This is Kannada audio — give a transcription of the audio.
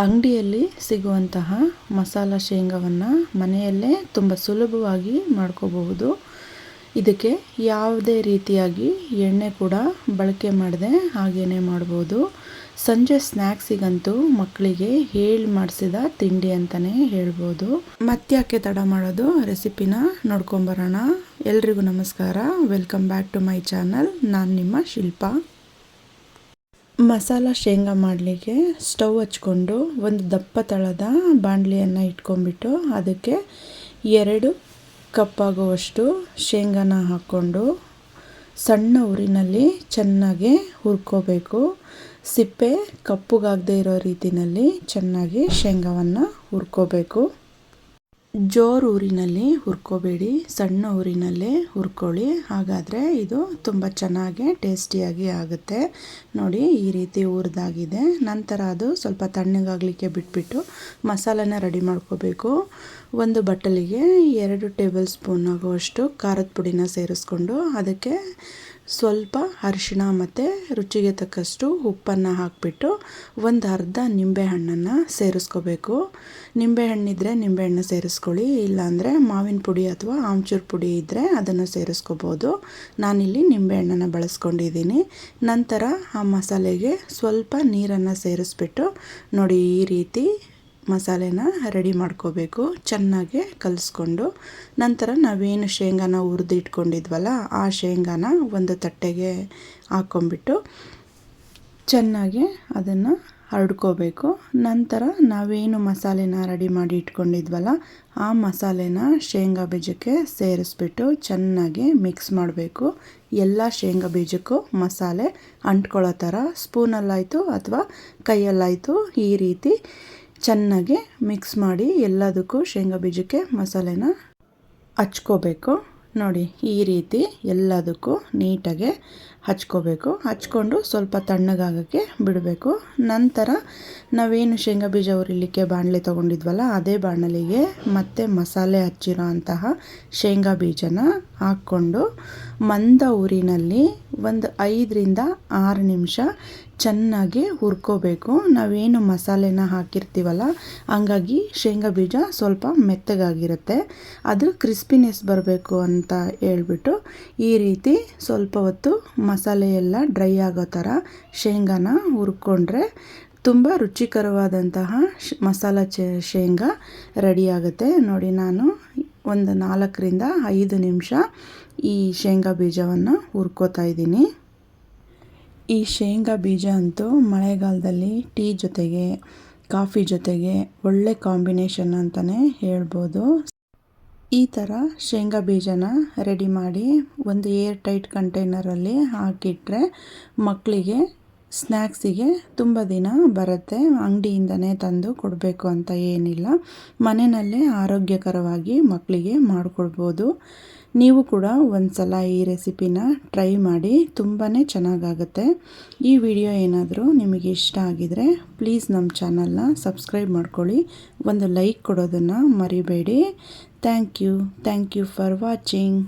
ಅಂಗಡಿಯಲ್ಲಿ ಸಿಗುವಂತಹ ಮಸಾಲ ಶೇಂಗಾವನ್ನು ಮನೆಯಲ್ಲೇ ತುಂಬ ಸುಲಭವಾಗಿ ಮಾಡ್ಕೋಬಹುದು. ಇದಕ್ಕೆ ಯಾವುದೇ ರೀತಿಯಾಗಿ ಎಣ್ಣೆ ಕೂಡ ಬಳಕೆ ಮಾಡದೆ ಹಾಗೇ ಮಾಡ್ಬೋದು. ಸಂಜೆ ಸ್ನ್ಯಾಕ್ಸಿಗಂತೂ ಮಕ್ಕಳಿಗೆ ಹೇಳಿ ಮಾಡಿಸಿದ ತಿಂಡಿ ಅಂತಲೇ ಹೇಳ್ಬೋದು. ಮತ್ತ್ಯಾಕೆ ತಡ ಮಾಡೋದು, ರೆಸಿಪಿನ ನೋಡ್ಕೊಂಬರೋಣ. ಎಲ್ರಿಗೂ ನಮಸ್ಕಾರ, welcome back to my channel. ನಾನು ನಿಮ್ಮ ಶಿಲ್ಪಾ. ಮಸಾಲ ಶೇಂಗಾ ಮಾಡಲಿಕ್ಕೆ ಸ್ಟವ್ ಹಚ್ಕೊಂಡು ಒಂದು ದಪ್ಪ ತಳದ ಬಾಣಲಿಯನ್ನು ಇಟ್ಕೊಂಡ್ಬಿಟ್ಟು ಅದಕ್ಕೆ 2 ಕಪ್ಪಾಗುವಷ್ಟು ಶೇಂಗಾನ ಹಾಕ್ಕೊಂಡು ಸಣ್ಣ ಉರಿನಲ್ಲಿ ಚೆನ್ನಾಗಿ ಹುರ್ಕೋಬೇಕು. ಸಿಪ್ಪೆ ಕಪ್ಪುಗಾಗದೇ ಇರೋ ರೀತಿಯಲ್ಲಿ ಚೆನ್ನಾಗಿ ಶೇಂಗಾವನ್ನು ಹುರ್ಕೋಬೇಕು. ಜೋರು ಊರಿನಲ್ಲಿ ಹುರ್ಕೋಬೇಡಿ, ಸಣ್ಣ ಊರಿನಲ್ಲೇ ಹುರ್ಕೊಳ್ಳಿ. ಹಾಗಾದರೆ ಇದು ತುಂಬ ಚೆನ್ನಾಗಿ ಟೇಸ್ಟಿಯಾಗಿ ಆಗುತ್ತೆ. ನೋಡಿ, ಈ ರೀತಿ ಹುರಿದಾಗಿದೆ. ನಂತರ ಅದು ಸ್ವಲ್ಪ ತಣ್ಣಗಾಗಲಿಕ್ಕೆ ಬಿಟ್ಬಿಟ್ಟು ಮಸಾಲೆನ ರೆಡಿ ಮಾಡ್ಕೋಬೇಕು. ಒಂದು ಬಟ್ಟಲಿಗೆ 2 ಟೇಬಲ್ ಸ್ಪೂನ್ ಆಗುವಷ್ಟು ಖಾರದ ಪುಡಿನ ಸೇರಿಸ್ಕೊಂಡು ಅದಕ್ಕೆ ಸ್ವಲ್ಪ ಅರಿಶಿಣ ಮತ್ತು ರುಚಿಗೆ ತಕ್ಕಷ್ಟು ಉಪ್ಪನ್ನು ಹಾಕಿಬಿಟ್ಟು ಒಂದು ಅರ್ಧ ನಿಂಬೆಹಣ್ಣನ್ನು ಸೇರಿಸ್ಕೋಬೇಕು. ನಿಂಬೆಹಣ್ಣಿದ್ರೆ ನಿಂಬೆಹಣ್ಣು ಸೇರಿಸ್ಕೊಳ್ಳಿ, ಇಲ್ಲಾಂದರೆ ಮಾವಿನ ಪುಡಿ ಅಥವಾ ಆಮ್ಚೂರು ಪುಡಿ ಇದ್ದರೆ ಅದನ್ನು ಸೇರಿಸ್ಕೋಬೋದು. ನಾನಿಲ್ಲಿ ನಿಂಬೆಹಣ್ಣನ್ನು ಬಳಸ್ಕೊಂಡಿದ್ದೀನಿ. ನಂತರ ಆ ಮಸಾಲೆಗೆ ಸ್ವಲ್ಪ ನೀರನ್ನು ಸೇರಿಸ್ಬಿಟ್ಟು ನೋಡಿ, ಈ ರೀತಿ ಮಸಾಲೆನ ರೆಡಿ ಮಾಡ್ಕೋಬೇಕು. ಚೆನ್ನಾಗಿ ಕಲಿಸ್ಕೊಂಡು ನಂತರ ನಾವೇನು ಶೇಂಗಾನ ಹುರಿದು ಇಟ್ಕೊಂಡಿದ್ವಲ್ಲ ಆ ಶೇಂಗಾನ ಒಂದು ತಟ್ಟೆಗೆ ಹಾಕ್ಕೊಂಬಿಟ್ಟು ಚೆನ್ನಾಗಿ ಅದನ್ನು ಹರಡ್ಕೋಬೇಕು. ನಂತರ ನಾವೇನು ಮಸಾಲೆನ ರೆಡಿ ಮಾಡಿ ಇಟ್ಕೊಂಡಿದ್ವಲ್ಲ ಆ ಮಸಾಲೆನ ಶೇಂಗಾ ಬೀಜಕ್ಕೆ ಸೇರಿಸ್ಬಿಟ್ಟು ಚೆನ್ನಾಗಿ ಮಿಕ್ಸ್ ಮಾಡಬೇಕು. ಎಲ್ಲ ಶೇಂಗಾ ಬೀಜಕ್ಕೂ ಮಸಾಲೆ ಅಂಟ್ಕೊಳ್ಳೋ ಥರ ಸ್ಪೂನಲ್ಲಾಯಿತು ಅಥವಾ ಕೈಯಲ್ಲಾಯಿತು ಈ ರೀತಿ ಚೆನ್ನಾಗಿ ಮಿಕ್ಸ್ ಮಾಡಿ ಎಲ್ಲದಕ್ಕೂ ಶೇಂಗಾ ಬೀಜಕ್ಕೆ ಮಸಾಲೆನ ಹಚ್ಕೋಬೇಕು. ನೋಡಿ, ಈ ರೀತಿ ಎಲ್ಲದಕ್ಕೂ ನೀಟಾಗಿ ಹಚ್ಕೋಬೇಕು. ಹಚ್ಕೊಂಡು ಸ್ವಲ್ಪ ತಣ್ಣಗಾಗೋಕ್ಕೆ ಬಿಡಬೇಕು. ನಂತರ ನಾವೇನು ಶೇಂಗಾ ಬೀಜ ಹುರಿಲಿಕ್ಕೆ ಬಾಣಲೆ ತೊಗೊಂಡಿದ್ವಲ್ಲ ಅದೇ ಬಾಣಲೆಗೆ ಮತ್ತೆ ಮಸಾಲೆ ಹಚ್ಚಿರೋ ಅಂತಹ ಶೇಂಗಾ ಬೀಜನ ಹಾಕ್ಕೊಂಡು ಮಂದ ಊರಿನಲ್ಲಿ ಒಂದು 5 ರಿಂದ 6 ನಿಮಿಷ ಚೆನ್ನಾಗಿ ಹುರ್ಕೋಬೇಕು. ನಾವೇನು ಮಸಾಲೆನ ಹಾಕಿರ್ತೀವಲ್ಲ ಹಂಗಾಗಿ ಶೇಂಗಾ ಬೀಜ ಸ್ವಲ್ಪ ಮೆತ್ತಗಾಗಿರುತ್ತೆ. ಅದು ಕ್ರಿಸ್ಪಿನೆಸ್ ಬರಬೇಕು ಅಂತ ಹೇಳ್ಬಿಟ್ಟು ಈ ರೀತಿ ಸ್ವಲ್ಪ ಹೊತ್ತು ಮಸಾಲೆ ಎಲ್ಲ ಡ್ರೈ ಆಗೋ ಥರ ಶೇಂಗಾನ ಹುರ್ಕೊಂಡ್ರೆ ತುಂಬ ರುಚಿಕರವಾದಂತಹ ಮಸಾಲ ಶೇಂಗಾ ರೆಡಿಯಾಗುತ್ತೆ. ನೋಡಿ, ನಾನು ಒಂದು 4 ರಿಂದ 5 ನಿಮಿಷ ಈ ಶೇಂಗಾ ಬೀಜವನ್ನು ಹುರ್ಕೋತಾ ಇದ್ದೀನಿ. ಈ ಶೇಂಗಾ ಬೀಜ ಅಂತೂ ಮಳೆಗಾಲದಲ್ಲಿ ಟೀ ಜೊತೆಗೆ ಕಾಫಿ ಜೊತೆಗೆ ಒಳ್ಳೆ ಕಾಂಬಿನೇಷನ್ ಅಂತಲೇ ಹೇಳ್ಬೋದು. ಈ ಥರ ಶೇಂಗಾ ಬೀಜನ ರೆಡಿ ಮಾಡಿ ಒಂದು ಏರ್ ಟೈಟ್ ಕಂಟೈನರಲ್ಲಿ ಹಾಕಿಟ್ರೆ ಮಕ್ಕಳಿಗೆ ಸ್ನ್ಯಾಕ್ಸಿಗೆ ತುಂಬ ದಿನ ಬರುತ್ತೆ. ಅಂಗಡಿಯಿಂದನೇ ತಂದು ಕೊಡಬೇಕು ಅಂತ ಏನಿಲ್ಲ, ಮನೆಯಲ್ಲೇ ಆರೋಗ್ಯಕರವಾಗಿ ಮಕ್ಕಳಿಗೆ ಮಾಡಿಕೊಡ್ಬೋದು. ನೀವು ಕೂಡ ಒಂದು ಸಲ ಈ ರೆಸಿಪಿನ ಟ್ರೈ ಮಾಡಿ, ತುಂಬಾ ಚೆನ್ನಾಗಾಗುತ್ತೆ. ಈ ವಿಡಿಯೋ ಏನಾದರೂ ನಿಮಗೆ ಇಷ್ಟ ಆಗಿದರೆ ಪ್ಲೀಸ್ ನಮ್ಮ ಚಾನಲ್ನ ಸಬ್ಸ್ಕ್ರೈಬ್ ಮಾಡ್ಕೊಳ್ಳಿ, ಒಂದು ಲೈಕ್ ಕೊಡೋದನ್ನು ಮರಿಬೇಡಿ. Thank you for watching.